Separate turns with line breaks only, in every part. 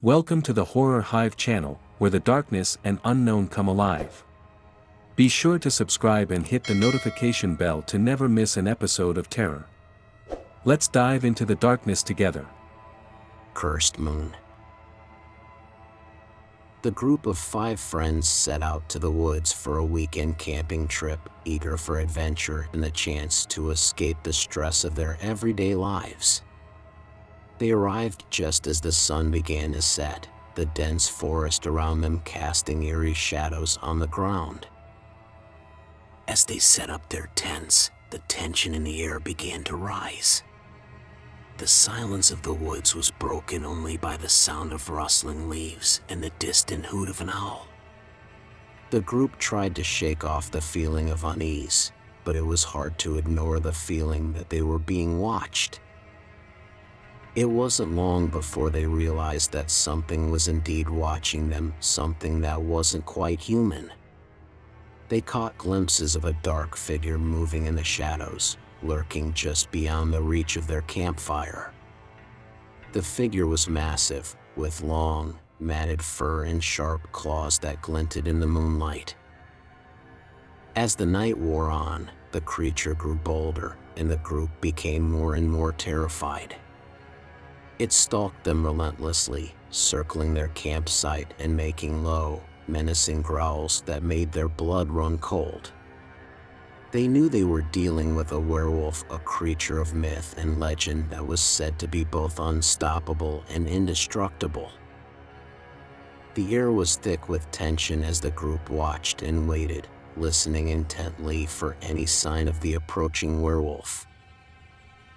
Welcome to the Horror Hive channel, where the darkness and unknown come alive. Be sure to subscribe and hit the notification bell to never miss an episode of terror. Let's dive into the darkness together.
Cursed Moon. The group of 5 friends set out to the woods for a weekend camping trip, eager for adventure and the chance to escape the stress of their everyday lives. They arrived just as the sun began to set, the dense forest around them casting eerie shadows on the ground. As they set up their tents, the tension in the air began to rise. The silence of the woods was broken only by the sound of rustling leaves and the distant hoot of an owl. The group tried to shake off the feeling of unease, but it was hard to ignore the feeling that they were being watched. It wasn't long before they realized that something was indeed watching them, something that wasn't quite human. They caught glimpses of a dark figure moving in the shadows, lurking just beyond the reach of their campfire. The figure was massive, with long, matted fur and sharp claws that glinted in the moonlight. As the night wore on, the creature grew bolder, and the group became more and more terrified. It stalked them relentlessly, circling their campsite and making low, menacing growls that made their blood run cold. They knew they were dealing with a werewolf, a creature of myth and legend that was said to be both unstoppable and indestructible. The air was thick with tension as the group watched and waited, listening intently for any sign of the approaching werewolf.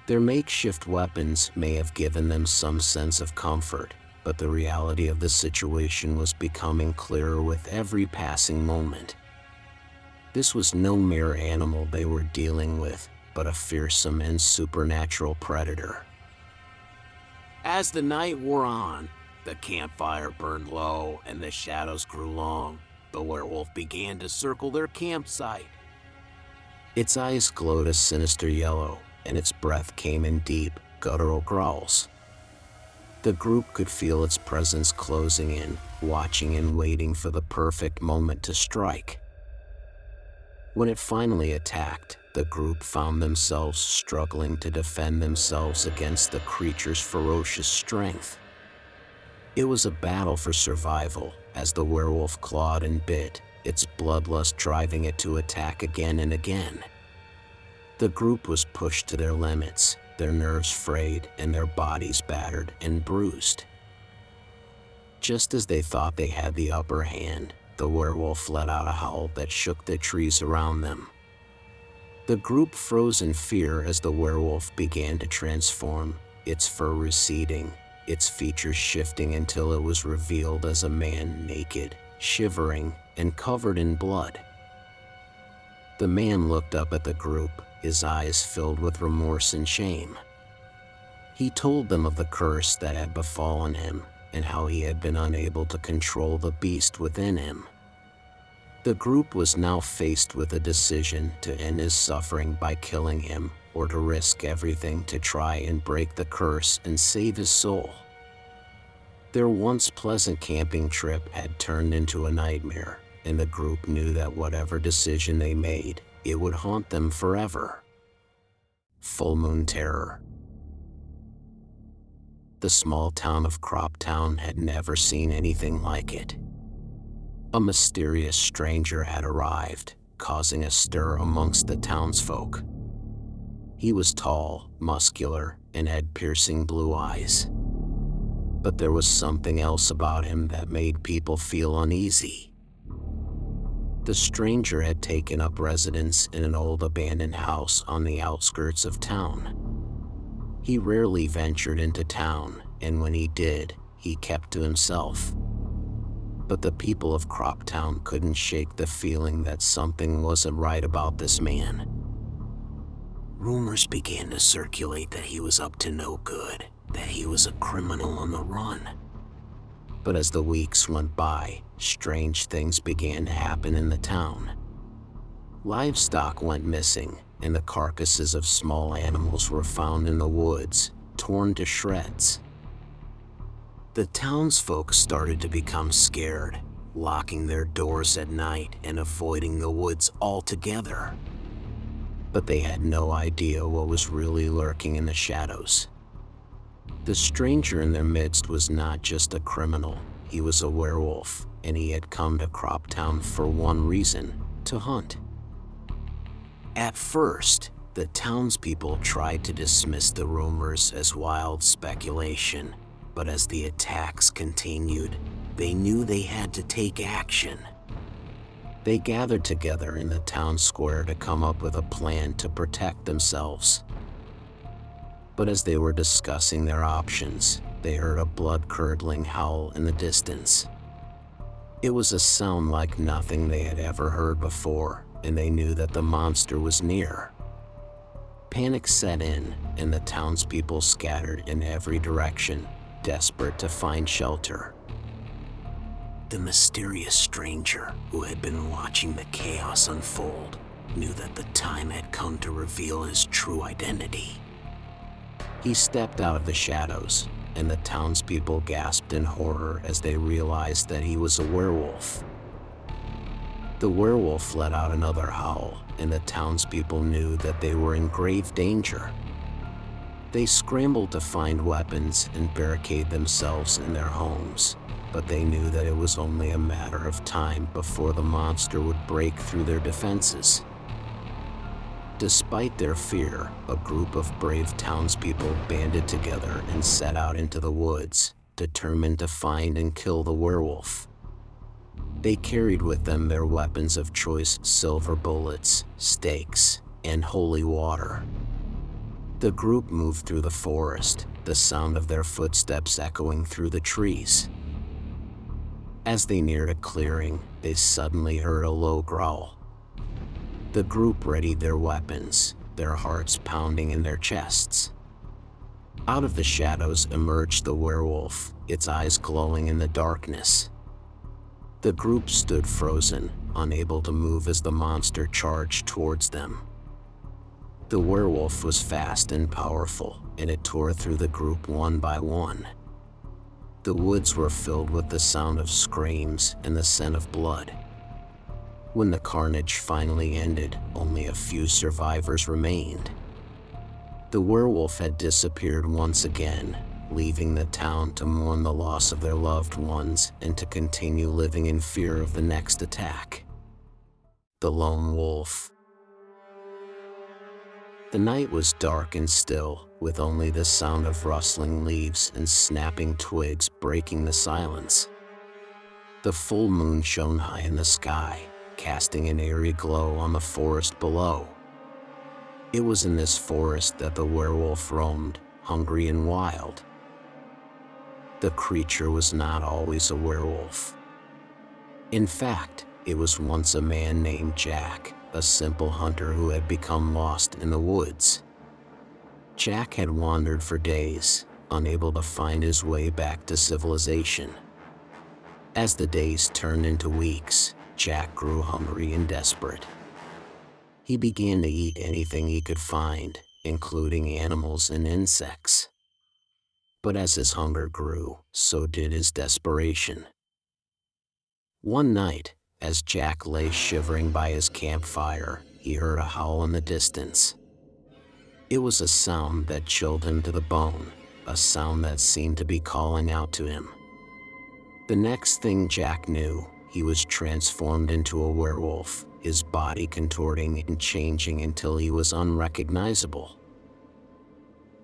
Their makeshift weapons may have given them some sense of comfort, but the reality of the situation was becoming clearer with every passing moment. This was no mere animal they were dealing with, but a fearsome and supernatural predator. As the night wore on, the campfire burned low and the shadows grew long. The werewolf began to circle their campsite. Its eyes glowed a sinister yellow, and its breath came in deep, guttural growls. The group could feel its presence closing in, watching and waiting for the perfect moment to strike. When it finally attacked, the group found themselves struggling to defend themselves against the creature's ferocious strength. It was a battle for survival as the werewolf clawed and bit, its bloodlust driving it to attack again and again. The group was pushed to their limits, their nerves frayed and their bodies battered and bruised. Just as they thought they had the upper hand, the werewolf let out a howl that shook the trees around them. The group froze in fear as the werewolf began to transform, its fur receding, its features shifting until it was revealed as a man naked, shivering, and covered in blood. The man looked up at the group, his eyes filled with remorse and shame. He told them of the curse that had befallen him and how he had been unable to control the beast within him. The group was now faced with a decision to end his suffering by killing him or to risk everything to try and break the curse and save his soul. Their once pleasant camping trip had turned into a nightmare, and the group knew that whatever decision they made, it would haunt them forever. Full Moon Terror. The small town of Croptown had never seen anything like it. A mysterious stranger had arrived, causing a stir amongst the townsfolk. He was tall, muscular, and had piercing blue eyes. But there was something else about him that made people feel uneasy. The stranger had taken up residence in an old abandoned house on the outskirts of town. He rarely ventured into town, and when he did, he kept to himself. But the people of Croptown couldn't shake the feeling that something wasn't right about this man. Rumors began to circulate that he was up to no good, that he was a criminal on the run. But as the weeks went by, strange things began to happen in the town. Livestock went missing, and the carcasses of small animals were found in the woods, torn to shreds. The townsfolk started to become scared, locking their doors at night and avoiding the woods altogether. But they had no idea what was really lurking in the shadows. The stranger in their midst was not just a criminal, he was a werewolf, and he had come to Croptown for one reason: to hunt. At first, the townspeople tried to dismiss the rumors as wild speculation, but as the attacks continued, they knew they had to take action. They gathered together in the town square to come up with a plan to protect themselves. But as they were discussing their options, they heard a blood-curdling howl in the distance. It was a sound like nothing they had ever heard before, and they knew that the monster was near. Panic set in, and the townspeople scattered in every direction, desperate to find shelter. The mysterious stranger, who had been watching the chaos unfold, knew that the time had come to reveal his true identity. He stepped out of the shadows, and the townspeople gasped in horror as they realized that he was a werewolf. The werewolf let out another howl, and the townspeople knew that they were in grave danger. They scrambled to find weapons and barricade themselves in their homes, but they knew that it was only a matter of time before the monster would break through their defenses. Despite their fear, a group of brave townspeople banded together and set out into the woods, determined to find and kill the werewolf. They carried with them their weapons of choice: silver bullets, stakes, and holy water. The group moved through the forest, the sound of their footsteps echoing through the trees. As they neared a clearing, they suddenly heard a low growl. The group readied their weapons, their hearts pounding in their chests. Out of the shadows emerged the werewolf, its eyes glowing in the darkness. The group stood frozen, unable to move as the monster charged towards them. The werewolf was fast and powerful, and it tore through the group one by one. The woods were filled with the sound of screams and the scent of blood. When the carnage finally ended, only a few survivors remained. The werewolf had disappeared once again, leaving the town to mourn the loss of their loved ones and to continue living in fear of the next attack. The Lone Wolf. The night was dark and still, with only the sound of rustling leaves and snapping twigs breaking the silence. The full moon shone high in the sky, casting an eerie glow on the forest below. It was in this forest that the werewolf roamed, hungry and wild. The creature was not always a werewolf. In fact, it was once a man named Jack, a simple hunter who had become lost in the woods. Jack had wandered for days, unable to find his way back to civilization. As the days turned into weeks, Jack grew hungry and desperate. He began to eat anything he could find, including animals and insects. But as his hunger grew, so did his desperation. One night, as Jack lay shivering by his campfire, he heard a howl in the distance. It was a sound that chilled him to the bone, a sound that seemed to be calling out to him. The next thing Jack knew, he was transformed into a werewolf, his body contorting and changing until he was unrecognizable.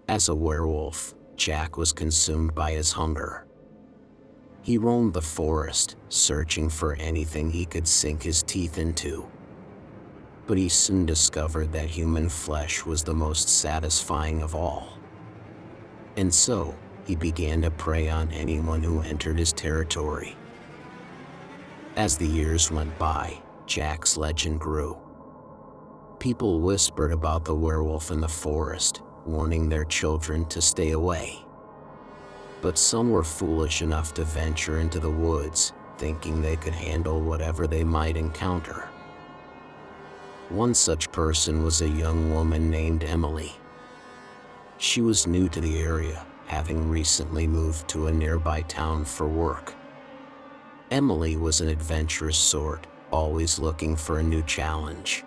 As a werewolf, Jack was consumed by his hunger. He roamed the forest, searching for anything he could sink his teeth into. But he soon discovered that human flesh was the most satisfying of all. And so, he began to prey on anyone who entered his territory. As the years went by, Jack's legend grew. People whispered about the werewolf in the forest, warning their children to stay away. But some were foolish enough to venture into the woods, thinking they could handle whatever they might encounter. One such person was a young woman named Emily. She was new to the area, having recently moved to a nearby town for work. Emily was an adventurous sort, always looking for a new challenge.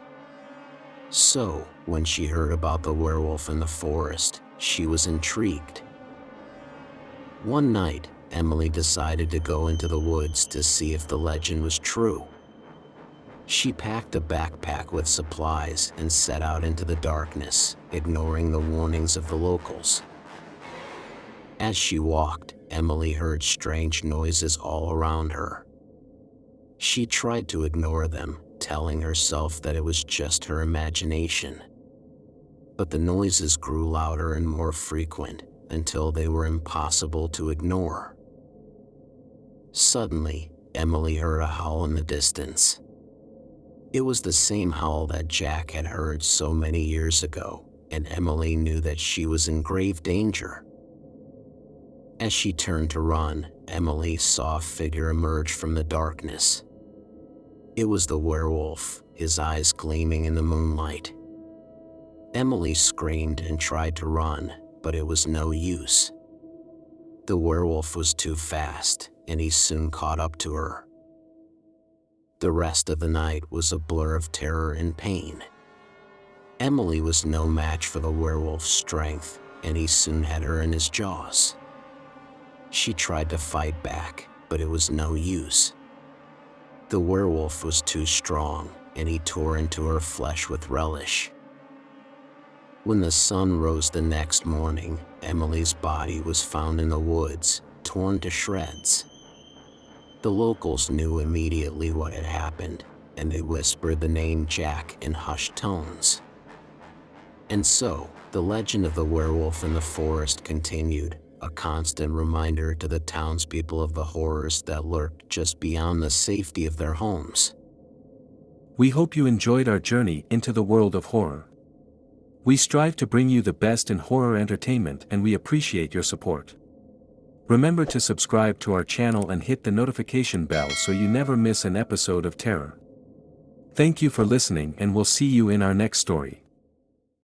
So, when she heard about the werewolf in the forest, she was intrigued. One night, Emily decided to go into the woods to see if the legend was true. She packed a backpack with supplies and set out into the darkness, ignoring the warnings of the locals. As she walked, Emily heard strange noises all around her. She tried to ignore them, telling herself that it was just her imagination. But the noises grew louder and more frequent until they were impossible to ignore. Suddenly, Emily heard a howl in the distance. It was the same howl that Jack had heard so many years ago, and Emily knew that she was in grave danger. As she turned to run, Emily saw a figure emerge from the darkness. It was the werewolf, his eyes gleaming in the moonlight. Emily screamed and tried to run, but it was no use. The werewolf was too fast, and he soon caught up to her. The rest of the night was a blur of terror and pain. Emily was no match for the werewolf's strength, and he soon had her in his jaws. She tried to fight back, but it was no use. The werewolf was too strong, and he tore into her flesh with relish. When the sun rose the next morning, Emily's body was found in the woods, torn to shreds. The locals knew immediately what had happened, and they whispered the name Jack in hushed tones. And so, the legend of the werewolf in the forest continued, a constant reminder to the townspeople of the horrors that lurked just beyond the safety of their homes.
We hope you enjoyed our journey into the world of horror. We strive to bring you the best in horror entertainment, and we appreciate your support. Remember to subscribe to our channel and hit the notification bell so you never miss an episode of terror. Thank you for listening, and we'll see you in our next story.